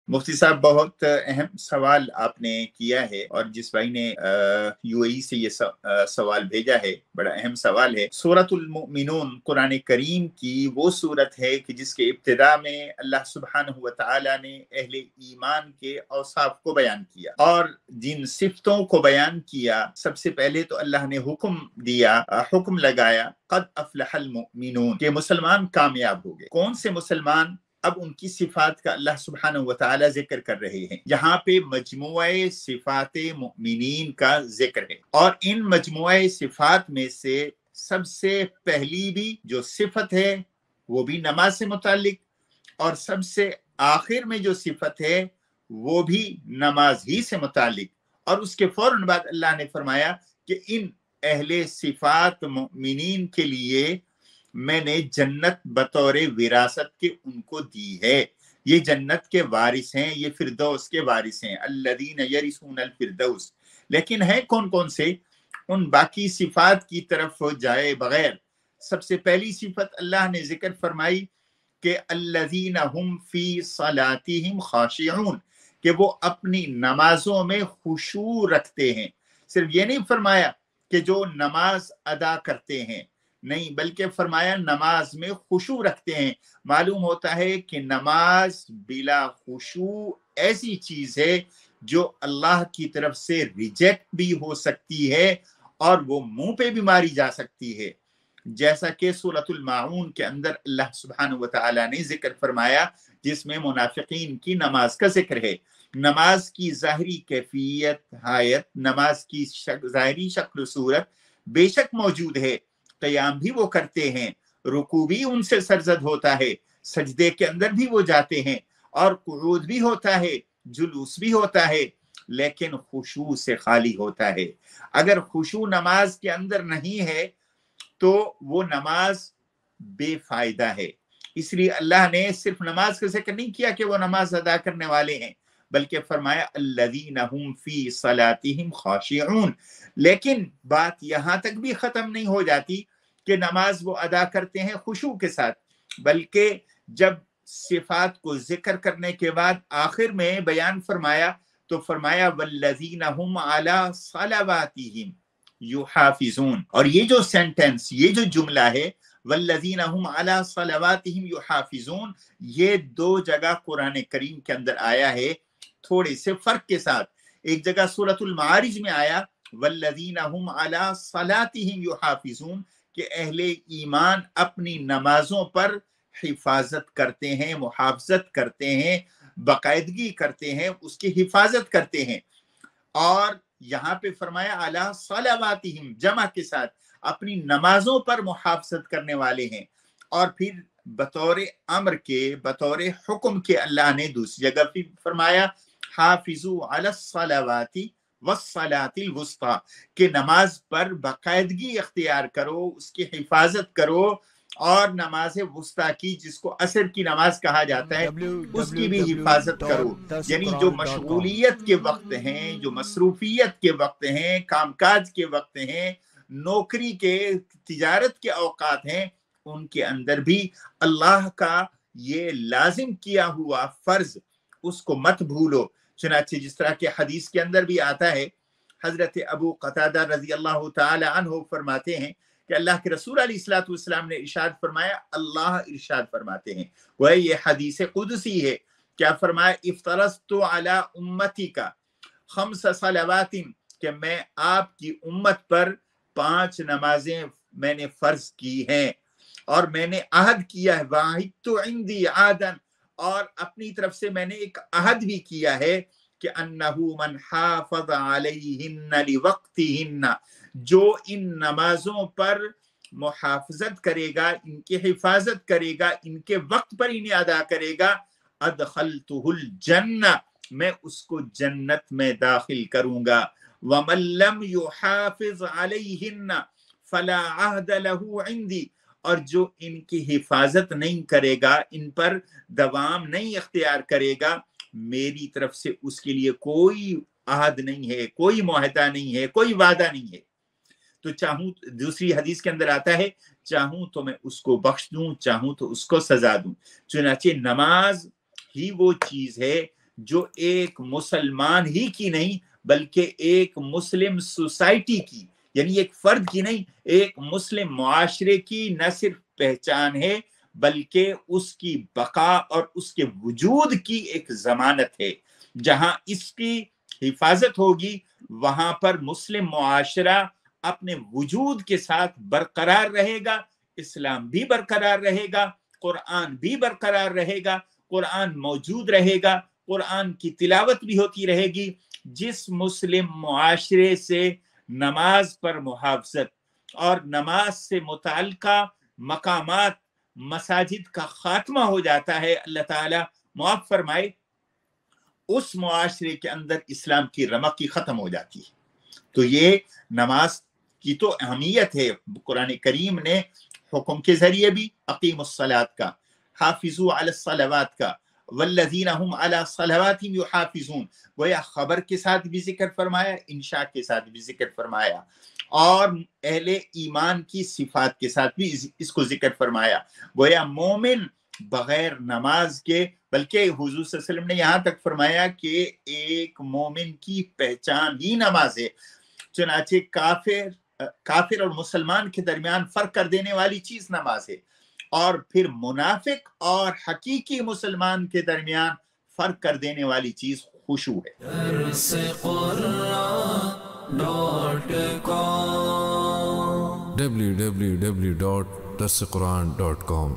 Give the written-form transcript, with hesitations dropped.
मुफ्ती साहब, बहुत अहम सवाल आपने किया है और जिस भाई ने यूएई से ये सवाल भेजा है, बड़ा अहम सवाल है। सूरतुल मुमिनून कुरान करीम की वो सूरत है कि जिसके इब्तिदा में अल्लाह सुब्हानहु व तआला ने अहले ईमान के औसाफ को बयान किया और जिन सिफतों को बयान किया, सबसे पहले तो अल्लाह ने हुक्म दिया, हुक्म लगाया, क़द अफ़लहल मुमिनून, के मुसलमान कामयाब हो गए। कौन से मुसलमान? अब उनकी सिफात का अल्लाह सुब्हानहु व तआला जिक्र कर रहे हैं। यहाँ पे मजमुए सिफाते मुमिनीन का जिक्र है और इन मजमुए सिफात में से सबसे पहली भी जो सिफत है वो भी नमाज से मुतालिक और सबसे आखिर में जो सिफत है वो भी नमाज ही से मुतालिक। और उसके फौरन बाद अल्लाह ने फरमाया कि इन अहले सिफात मुमिनीन के लिए मैंने जन्नत बतौरे विरासत के उनको दी है। ये जन्नत के वारिस हैं, ये फिरदौस के वारिस हैं, अल्लदीन यरिसूनल फिरदौस। लेकिन है कौन कौन से? उन बाकी सिफात की तरफ जाए बगैर सबसे पहली सिफत अल्लाह ने जिक्र फरमाई कि अल्लदीन हुम फी सलातिहिम खाशिऊन, कि वो अपनी नमाजों में खुशू रखते हैं। सिर्फ ये नहीं फरमाया कि जो नमाज अदा करते हैं, नहीं, बल्कि फरमाया नमाज में खुशू रखते हैं। मालूम होता है कि नमाज बिला खुशू ऐसी चीज है जो अल्लाह की तरफ से रिजेक्ट भी हो सकती है और वो मुंह पे भी मारी जा सकती है। जैसा कि सूरतुल माऊन के अंदर अल्लाह सुब्हानहु व तआला ने जिक्र फरमाया, जिसमें मुनाफिकीन की नमाज का जिक्र है। नमाज की ज़ाहिरी कैफियत, हायत, नमाज की ज़ाहिरी शक्ल सूरत बेशक मौजूद है। क़याम भी वो करते हैं, रुकू भी उनसे सरजद होता है, सजदे के अंदर भी वो जाते हैं और कुऊद भी होता है, जुलूस भी होता है, लेकिन खुशू से खाली होता है। अगर खुशू नमाज के अंदर नहीं है तो वो नमाज बेफायदा है। इसलिए अल्लाह ने सिर्फ नमाज का जिक्र नहीं किया कि वो नमाज अदा करने वाले हैं, बल्कि फरमाया अल्लज़ीना हुम फी सलातिहिम खाशिऊन। लेकिन बात यहाँ तक भी खत्म नहीं हो जाती कि नमाज वो अदा करते हैं खुशू के साथ, बल्कि जब सिफात को जिक्र करने के बाद आखिर में बयान फरमाया तो फरमाया वल्लज़ीना हुम अला सलावातिहिम युहाफिजून। और ये जो सेंटेंस, ये जो जुमला है वल्लज़ीना हुम अला सलावातिहिम युहाफिजून, ये दो जगह कुरान करीम के अंदर आया है, थोड़े से फर्क के साथ। एक जगह सूरतुल मारिज में आया वल्लज़ीना हुम अला सलातिहिम युहाफिजून, कि अहले ईमान अपनी नमाजों पर हिफाजत करते हैं, मुहाफजत करते हैं, बाकायदगी करते हैं, उसकी हिफाजत करते हैं। और यहाँ पे फरमाया अला सलावातिहिम, जमा के साथ, अपनी नमाजों पर मुहाफजत करने वाले हैं। और फिर बतौर अम्र के, बतौर हुक्म के अल्लाह ने दूसरी जगह फिर फरमाया हाफिजू अला सलावाति वस्सलातिल वुस्ता, के नमाज पर बाकायदगी अख्तियार करो, उसकी हिफाजत करो। और नमाज वुस्ता की, जिसको असर की नमाज कहा जाता है, उसकी भी हिफाजत करो। यानी जो मशगूलियत के वक्त हैं, जो मसरूफियत के वक्त हैं, कामकाज के वक्त हैं, नौकरी के, तिजारत के औकात हैं, उनके अंदर भी अल्लाह का ये लाजिम किया हुआ फर्ज, उसको मत भूलो। चुनांचे जिस तरह के हदीस के अंदर भी आता है, हजरत अबू कतादा रजी अल्लाह ताला अन्हु फरमाते हैं कि अल्लाह के रसूल अलैहिस्सलातु वस्सलाम ने इरशाद फरमाया, अल्लाह इरशाद फरमाते हैं, वह ये हदीस कुदसी है, क्या फरमाया, इफ्तरस्तु अला उम्मती का खम्स सलावातिन, कि मैं आपकी उम्मत पर 5 नमाजें मैंने फर्ज की हैं और मैंने अहद किया है, वाहिदतु इंदी आदन, और अपनी तरफ से मैंने एक अहद भी किया है कि अन्नहु मन हाफज़ अलैहिन्ना लिवक्तिहिन्ना, जो इन नमाजों पर मुहाफजत करेगा, इनकी हिफाजत करेगा, इनके वक्त पर इन्हें अदा करेगा, अदखलतुहुल जन्नह, मैं उसको जन्नत में दाखिल करूंगा। वमन लम युहाफिज अलैहिन्ना फला अहद लहू इंदी, और जो इनकी हिफाजत नहीं करेगा, इन पर दवाम नहीं इख्तियार करेगा, मेरी तरफ से उसके लिए कोई अहद नहीं है, कोई मुआहदा नहीं है, कोई वादा नहीं है। तो चाहूं, दूसरी हदीस के अंदर आता है, चाहूं तो मैं उसको बख्श दूं, चाहूं तो उसको सजा दूं। चुनाचे नमाज ही वो चीज है جو ایک مسلمان ہی کی نہیں بلکہ ایک مسلم سوسائٹی کی، یعنی ایک فرد کی نہیں، ایک مسلم معاشرے کی نہ صرف پہچان ہے بلکہ اس کی بقا اور اس کے وجود کی ایک ضمانت ہے۔ جہاں اس کی حفاظت ہوگی وہاں پر مسلم معاشرہ اپنے وجود کے ساتھ برقرار رہے گا، اسلام بھی برقرار رہے گا، قرآن بھی برقرار رہے گا، قرآن موجود رہے گا، قرآن کی تلاوت بھی ہوتی رہے گی۔ جس مسلم معاشرے سے نماز پر محافظت اور نماز سے متعلقہ مقامات مساجد کا خاتمہ ہو جاتا ہے، اللہ تعالیٰ معاف فرمائے، اس معاشرے کے اندر اسلام کی رمقی ختم ہو جاتی ہے۔ تو یہ نماز کی تو اہمیت ہے، قرآن کریم نے حکم کے ذریعے بھی اقیم الصلاۃ کا، حافظوا علی الصلوات کا، والذین هم علی صلواتهم یحافظون، گویا خبر کے ساتھ بھی ذکر فرمایا، انشاء کے ساتھ بھی ذکر فرمایا، اور اہل ایمان کی صفات کے ساتھ بھی اس کو ذکر فرمایا۔ گویا مومن بغیر نماز کے، بلکہ حضور صلی اللہ علیہ وسلم نے یہاں تک فرمایا کہ ایک مومن کی پہچان ہی نماز ہے۔ چنانچہ کافر اور مسلمان کے درمیان فرق کر دینے والی چیز نماز ہے، اور پھر منافق اور حقیقی مسلمان کے درمیان فرق کر دینے والی چیز خشوع ہے۔ www.darsequran.com